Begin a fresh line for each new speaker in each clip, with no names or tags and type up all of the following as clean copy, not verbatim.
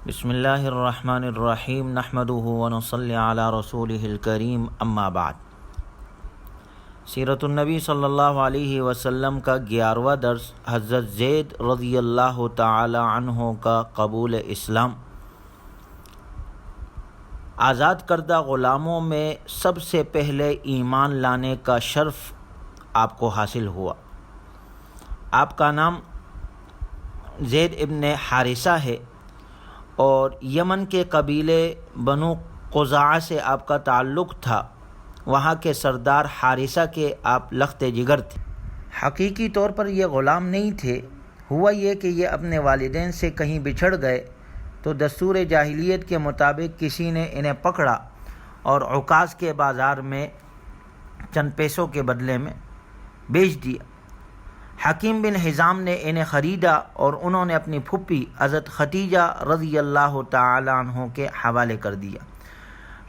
بسم اللہ الرحمن الرحیم نحمدہ ونصلی علی رسولہ الکریم اما بعد۔ سیرت النبی صلی اللہ علیہ وسلم کا 11واں درس حضرت زید رضی اللہ تعالی عنہ کا قبول اسلام۔ آزاد کردہ غلاموں میں سب سے پہلے ایمان لانے کا شرف آپ کو حاصل ہوا۔ آپ کا نام زید ابن حارثہ ہے اور یمن کے قبیلے بنو قزاعہ سے آپ کا تعلق تھا۔ وہاں کے سردار حارثہ کے آپ لخت جگر تھے۔ حقیقی طور پر یہ غلام نہیں تھے، ہوا یہ کہ یہ اپنے والدین سے کہیں بچھڑ گئے تو دستور جاہلیت کے مطابق کسی نے انہیں پکڑا اور عکاظ کے بازار میں چند پیسوں کے بدلے میں بیچ دیا۔ حکیم بن حزام نے انہیں خریدا اور انہوں نے اپنی پھپھی حضرت ختیجہ رضی اللہ تعالی عنہ کے حوالے کر دیا۔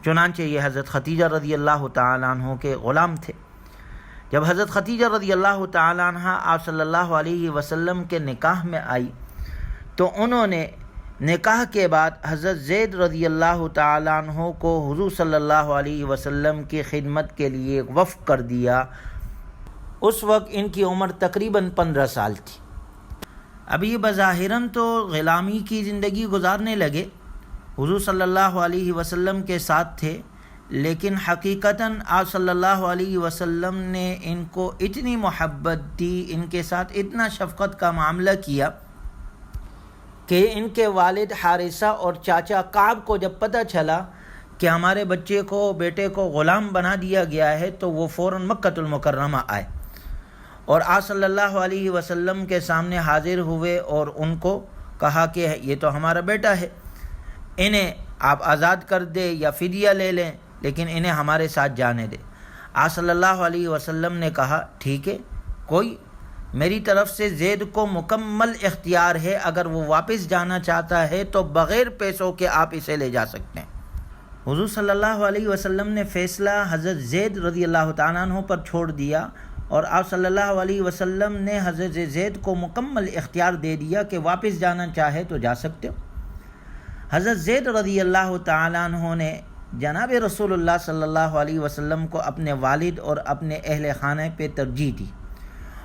چنانچہ یہ حضرت ختیجہ رضی اللہ تعالی عنہ کے غلام تھے۔ جب حضرت ختیجہ رضی اللہ تعالی عنہ آپ صلی اللہ علیہ وسلم کے نکاح میں آئی تو انہوں نے نکاح کے بعد حضرت زید رضی اللہ تعالی عنہ کو حضور صلی اللہ علیہ وسلم کی خدمت کے لیے وفد کر دیا۔ اس وقت ان کی عمر تقریباً 15 سال تھی۔ ابھی بظاہراً تو غلامی کی زندگی گزارنے لگے، حضور صلی اللہ علیہ وسلم کے ساتھ تھے، لیکن حقیقتاً آپ صلی اللہ علیہ وسلم نے ان کو اتنی محبت دی، ان کے ساتھ اتنا شفقت کا معاملہ کیا کہ ان کے والد حارثہ اور چاچا کعب کو جب پتہ چلا کہ ہمارے بیٹے کو غلام بنا دیا گیا ہے تو وہ فوراً مکہ المکرمہ آئے اور آپ صلی اللہ علیہ وسلم کے سامنے حاضر ہوئے اور ان کو کہا کہ یہ تو ہمارا بیٹا ہے، انہیں آپ آزاد کر دیں یا فدیہ لے لیں، لیکن انہیں ہمارے ساتھ جانے دیں۔ آپ صلی اللہ علیہ وسلم نے کہا ٹھیک ہے، میری طرف سے زید کو مکمل اختیار ہے، اگر وہ واپس جانا چاہتا ہے تو بغیر پیسوں کے آپ اسے لے جا سکتے ہیں۔ حضور صلی اللہ علیہ وسلم نے فیصلہ حضرت زید رضی اللہ تعالیٰ عنہ پر چھوڑ دیا اور آپ صلی اللہ علیہ وسلم نے حضرت زید کو مکمل اختیار دے دیا کہ واپس جانا چاہے تو جا سکتے ہو۔ حضرت زید رضی اللہ تعالیٰ عنہ نے جناب رسول اللہ صلی اللہ علیہ وسلم کو اپنے والد اور اپنے اہل خانہ پہ ترجیح دی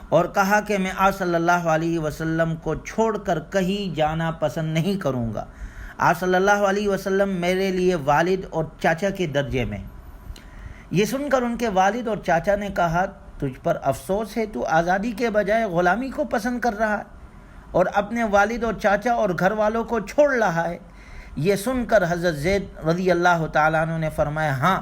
اور کہا کہ میں آپ صلی اللہ علیہ وسلم کو چھوڑ کر کہیں جانا پسند نہیں کروں گا۔ آپ صلی اللہ علیہ وسلم میرے لیے والد اور چاچا کے درجے میں۔ یہ سن کر ان کے والد اور چاچا نے کہا تجھ پر افسوس ہے، تو آزادی کے بجائے غلامی کو پسند کر رہا ہے اور اپنے والد اور چاچا اور گھر والوں کو چھوڑ رہا ہے۔ یہ سن کر حضرت زید رضی اللہ تعالیٰ عنہ نے فرمایا ہاں،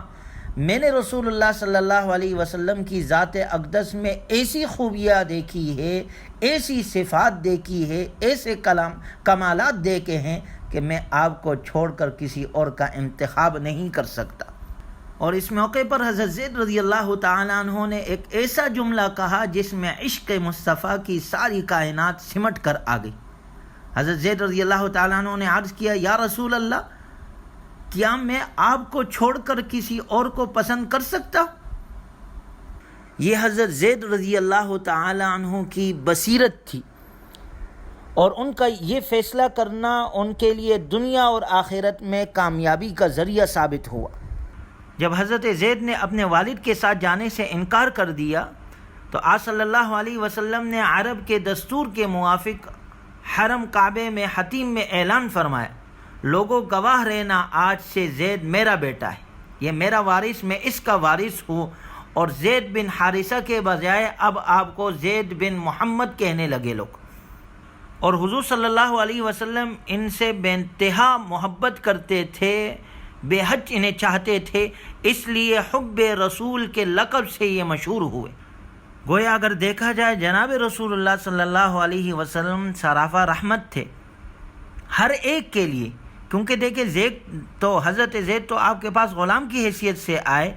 میں نے رسول اللہ صلی اللہ علیہ وسلم کی ذات اقدس میں ایسی خوبیاں دیکھی ہے، ایسی صفات دیکھی ہے، ایسے کمالات دیکھے ہیں کہ میں آپ کو چھوڑ کر کسی اور کا انتخاب نہیں کر سکتا۔ اور اس موقع پر حضرت زید رضی اللہ تعالیٰ عنہ نے ایک ایسا جملہ کہا جس میں عشق مصطفیٰ کی ساری کائنات سمٹ کر آ گئی۔ حضرت زید رضی اللہ تعالیٰ عنہ نے عرض کیا یا رسول اللہ، کیا میں آپ کو چھوڑ کر کسی اور کو پسند کر سکتا ہوں؟ یہ حضرت زید رضی اللہ تعالیٰ عنہ کی بصیرت تھی اور ان کا یہ فیصلہ کرنا ان کے لیے دنیا اور آخرت میں کامیابی کا ذریعہ ثابت ہوا۔ جب حضرت زید نے اپنے والد کے ساتھ جانے سے انکار کر دیا تو آپ صلی اللہ علیہ وسلم نے عرب کے دستور کے موافق حرم کعبے میں حتیم میں اعلان فرمایا لوگوں گواہ رہنا، آج سے زید میرا بیٹا ہے، یہ میرا وارث، میں اس کا وارث ہوں، اور زید بن حارثہ کے بجائے اب آپ کو زید بن محمد کہنے لگے لوگ۔ اور حضور صلی اللہ علیہ وسلم ان سے بے انتہا محبت کرتے تھے، بے حد انہیں چاہتے تھے، اس لیے حب رسول کے لقب سے یہ مشہور ہوئے۔ گویا اگر دیکھا جائے جناب رسول اللہ صلی اللہ علیہ وسلم صراحہ رحمت تھے ہر ایک کے لیے، کیونکہ دیکھیں حضرت زید تو آپ کے پاس غلام کی حیثیت سے آئے،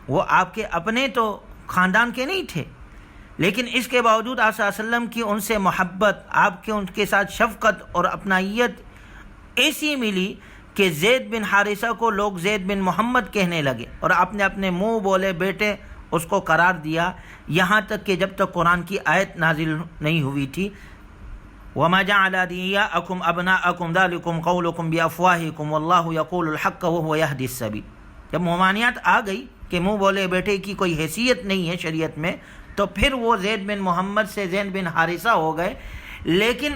وہ آپ کے اپنے تو خاندان کے نہیں تھے، لیکن اس کے باوجود آپ صلی اللہ علیہ وسلم کی ان سے محبت، آپ کے ان کے ساتھ شفقت اور اپنائیت ایسی ملی کہ زید بن حارثہ کو لوگ زید بن محمد کہنے لگے اور آپ نے اپنے منہ بولے بیٹے اس کو قرار دیا، یہاں تک کہ جب تک قرآن کی آیت نازل نہیں ہوئی تھی وما جعل أدعياءكم أبناءكم ذلكم قولكم بأفواهكم والله يقول الحق وهو يهدي السبيل. جب ممانعت آ گئی کہ منہ بولے بیٹے کی کوئی حیثیت نہیں ہے شریعت میں، تو پھر وہ زید بن محمد سے زید بن حارثہ ہو گئے، لیکن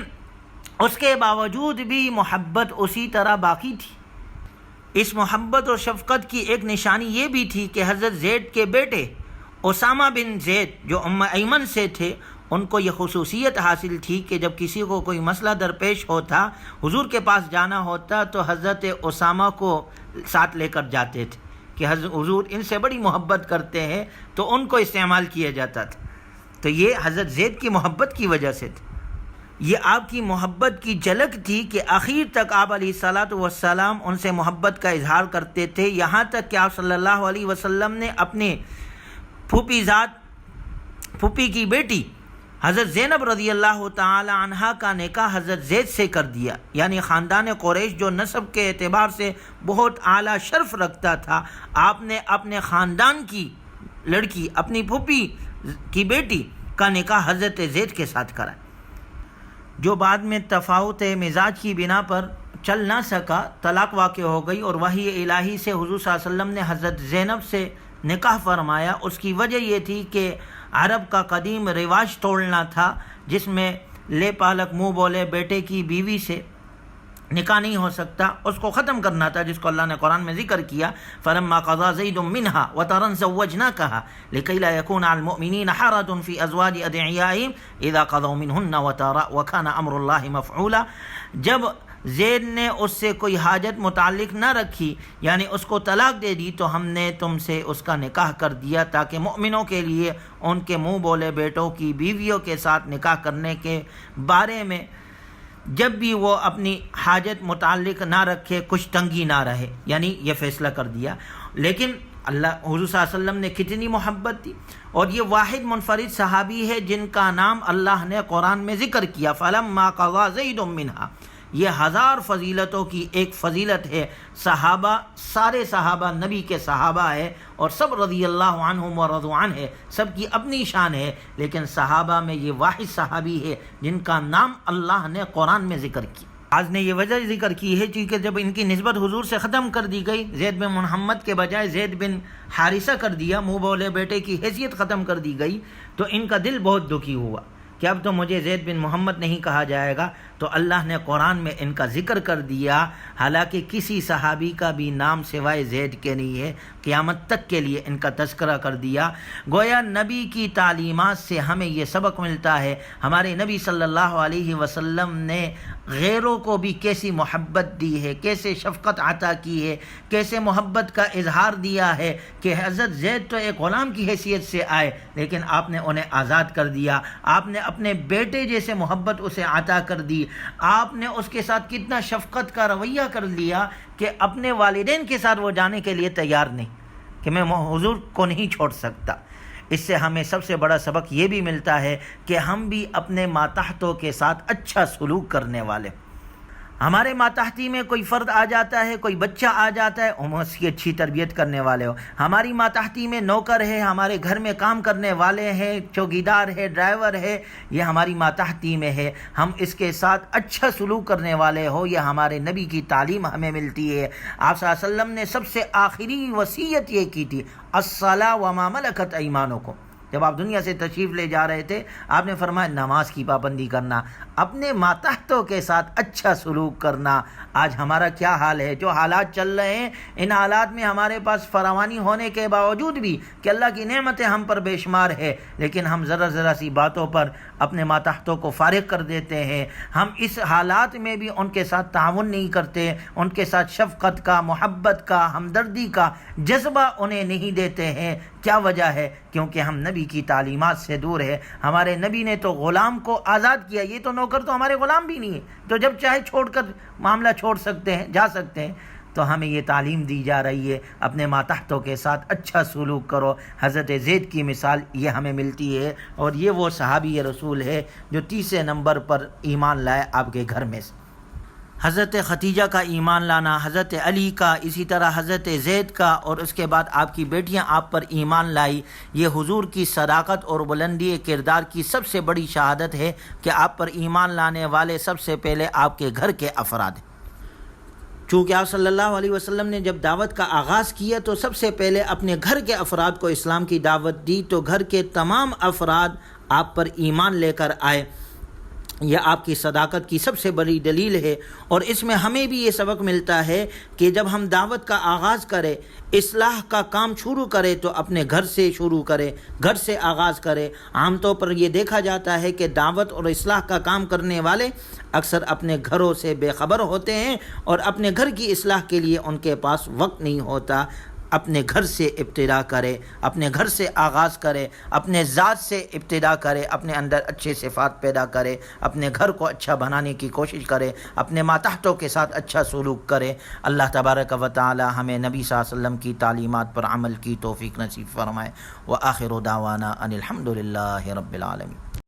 اس کے باوجود بھی محبت اسی طرح باقی تھی. اس محبت اور شفقت کی ایک نشانی یہ بھی تھی کہ حضرت زید کے بیٹے اسامہ بن زید جو ام ایمن سے تھے، ان کو یہ خصوصیت حاصل تھی کہ جب کسی کو کوئی مسئلہ درپیش ہوتا، حضور کے پاس جانا ہوتا، تو حضرت اسامہ کو ساتھ لے کر جاتے تھے کہ حضور ان سے بڑی محبت کرتے ہیں، تو ان کو استعمال کیا جاتا تھا. تو یہ حضرت زید کی محبت کی وجہ سے تھی. یہ آپ کی محبت کی جھلک تھی کہ آخر تک آپ علیہ الصلاۃ والسلام ان سے محبت کا اظہار کرتے تھے، یہاں تک کہ آپ صلی اللہ علیہ وسلم نے اپنے پھوپھی کی بیٹی حضرت زینب رضی اللہ تعالی عنہا کا نکاح حضرت زید سے کر دیا. یعنی خاندان قریش جو نسب کے اعتبار سے بہت اعلیٰ شرف رکھتا تھا، آپ نے اپنے خاندان کی لڑکی، اپنی پھوپھی کی بیٹی کا نکاح حضرت زید کے ساتھ کرا، جو بعد میں تفاوت مزاج کی بنا پر چل نہ سکا، طلاق واقع ہو گئی، اور وحی الہی سے حضور صلی اللہ علیہ وسلم نے حضرت زینب سے نکاح فرمایا. اس کی وجہ یہ تھی کہ عرب کا قدیم رواج توڑنا تھا، جس میں لے پالک منہ بولے بیٹے کی بیوی سے نکاح نہیں ہو سکتا، اس کو ختم کرنا تھا، جس کو اللہ نے قرآن میں ذکر کیا. فلما قضى زید منها وطرا زوجناكها لكي لا يكون على المؤمنين حرج في ازواج ادعيائهم اذا قضوا منهن وطرا وكان امر الله مفعولا. جب زید نے اس سے کوئی حاجت متعلق نہ رکھی، یعنی اس کو طلاق دے دی، تو ہم نے تم سے اس کا نکاح کر دیا تاکہ مؤمنوں کے لیے ان کے منہ بولے بیٹوں کی بیویوں کے ساتھ نکاح کرنے کے بارے میں جب بھی وہ اپنی حاجت متعلق نہ رکھے، کچھ تنگی نہ رہے. یعنی یہ فیصلہ کر دیا. لیکن اللہ حضور صلی اللہ علیہ وسلم نے کتنی محبت دی، اور یہ واحد منفرد صحابی ہے جن کا نام اللہ نے قرآن میں ذکر کیا، فلما قضى زید منها. یہ ہزار فضیلتوں کی ایک فضیلت ہے. صحابہ، سارے صحابہ نبی کے صحابہ ہے، اور سب رضی اللہ عنہم ورضوا عنہ ہے، سب کی اپنی شان ہے، لیکن صحابہ میں یہ واحد صحابی ہے جن کا نام اللہ نے قرآن میں ذکر کیا. آج نے یہ وجہ ذکر کی ہے چونکہ جب ان کی نسبت حضور سے ختم کر دی گئی، زید بن محمد کے بجائے زید بن حارثہ کر دیا، منہ بولے بیٹے کی حیثیت ختم کر دی گئی، تو ان کا دل بہت دکھی ہوا کہ اب تو مجھے زید بن محمد نہیں کہا جائے گا. تو اللہ نے قرآن میں ان کا ذکر کر دیا، حالانکہ کسی صحابی کا بھی نام سوائے زید کے نہیں ہے. قیامت تک کے لیے ان کا تذکرہ کر دیا. گویا نبی کی تعلیمات سے ہمیں یہ سبق ملتا ہے. ہمارے نبی صلی اللہ علیہ وسلم نے غیروں کو بھی کیسی محبت دی ہے، کیسے شفقت عطا کی ہے، کیسے محبت کا اظہار دیا ہے کہ حضرت زید تو ایک غلام کی حیثیت سے آئے، لیکن آپ نے انہیں آزاد کر دیا. آپ نے اپنے بیٹے جیسے محبت اسے عطا کر دی. آپ نے اس کے ساتھ کتنا شفقت کا رویہ کر لیا کہ اپنے والدین کے ساتھ وہ جانے کے لیے تیار نہیں کہ میں حضور کو نہیں چھوڑ سکتا. اس سے ہمیں سب سے بڑا سبق یہ بھی ملتا ہے کہ ہم بھی اپنے ماتحتوں کے ساتھ اچھا سلوک کرنے والے. ہمارے ماتحتی میں کوئی فرد آ جاتا ہے، کوئی بچہ آ جاتا ہے، ہم اس کی اچھی تربیت کرنے والے ہو. ہماری ماتحتی میں نوکر ہے، ہمارے گھر میں کام کرنے والے ہیں، چوکیدار ہے، ڈرائیور ہے، یہ ہماری ماتحتی میں ہے. ہم اس کے ساتھ اچھا سلوک کرنے والے ہو، یہ ہمارے نبی کی تعلیم ہمیں ملتی ہے. آپ صلی اللہ علیہ وسلم نے سب سے آخری وصیت یہ کی تھی، الصلاۃ وما ملکت ایمانکم. جب آپ دنیا سے تشریف لے جا رہے تھے، آپ نے فرمایا نماز کی پابندی کرنا، اپنے ماتحتوں کے ساتھ اچھا سلوک کرنا. آج ہمارا کیا حال ہے؟ جو حالات چل رہے ہیں، ان حالات میں ہمارے پاس فراوانی ہونے کے باوجود بھی کہ اللہ کی نعمتیں ہم پر بے شمار ہے، لیکن ہم ذرا سی باتوں پر اپنے ماتحتوں کو فارغ کر دیتے ہیں. ہم اس حالات میں بھی ان کے ساتھ تعاون نہیں کرتے، ان کے ساتھ شفقت کا، محبت کا، ہمدردی کا جذبہ انہیں نہیں دیتے ہیں. کیا وجہ ہے؟ کیونکہ ہم نبی کی تعلیمات سے دور ہے. ہمارے نبی نے تو غلام کو آزاد کیا، یہ تو نوکر تو ہمارے غلام بھی نہیں ہے، تو جب چاہے چھوڑ کر معاملہ چھوڑ سکتے ہیں، جا سکتے ہیں. تو ہمیں یہ تعلیم دی جا رہی ہے، اپنے ماتحتوں کے ساتھ اچھا سلوک کرو. حضرت زید کی مثال یہ ہمیں ملتی ہے، اور یہ وہ صحابی رسول ہے جو تیسرے نمبر پر ایمان لائے آپ کے گھر میں سے. حضرت ختیجہ کا ایمان لانا، حضرت علی کا، اسی طرح حضرت زید کا، اور اس کے بعد آپ کی بیٹیاں آپ پر ایمان لائی، یہ حضور کی صداقت اور بلندی کردار کی سب سے بڑی شہادت ہے کہ آپ پر ایمان لانے والے سب سے پہلے آپ کے گھر کے افراد ہیں۔ چونکہ آپ صلی اللہ علیہ وسلم نے جب دعوت کا آغاز کیا تو سب سے پہلے اپنے گھر کے افراد کو اسلام کی دعوت دی، تو گھر کے تمام افراد آپ پر ایمان لے کر آئے۔ یہ آپ کی صداقت کی سب سے بڑی دلیل ہے، اور اس میں ہمیں بھی یہ سبق ملتا ہے کہ جب ہم دعوت کا آغاز کریں، اصلاح کا کام شروع کریں تو اپنے گھر سے شروع کریں، گھر سے آغاز کریں۔ عام طور پر یہ دیکھا جاتا ہے کہ دعوت اور اصلاح کا کام کرنے والے اکثر اپنے گھروں سے بے خبر ہوتے ہیں، اور اپنے گھر کی اصلاح کے لیے ان کے پاس وقت نہیں ہوتا۔ اپنے گھر سے ابتدا کرے، اپنے گھر سے آغاز کرے، اپنے ذات سے ابتدا کرے، اپنے اندر اچھے صفات پیدا کرے، اپنے گھر کو اچھا بنانے کی کوشش کرے، اپنے ماتحتوں کے ساتھ اچھا سلوک کرے۔ اللہ تبارک و تعالی ہمیں نبی صلی اللہ علیہ وسلم کی تعلیمات پر عمل کی توفیق نصیب فرمائے۔ وآخر دعوانا ان الحمد للہ رب العالمین۔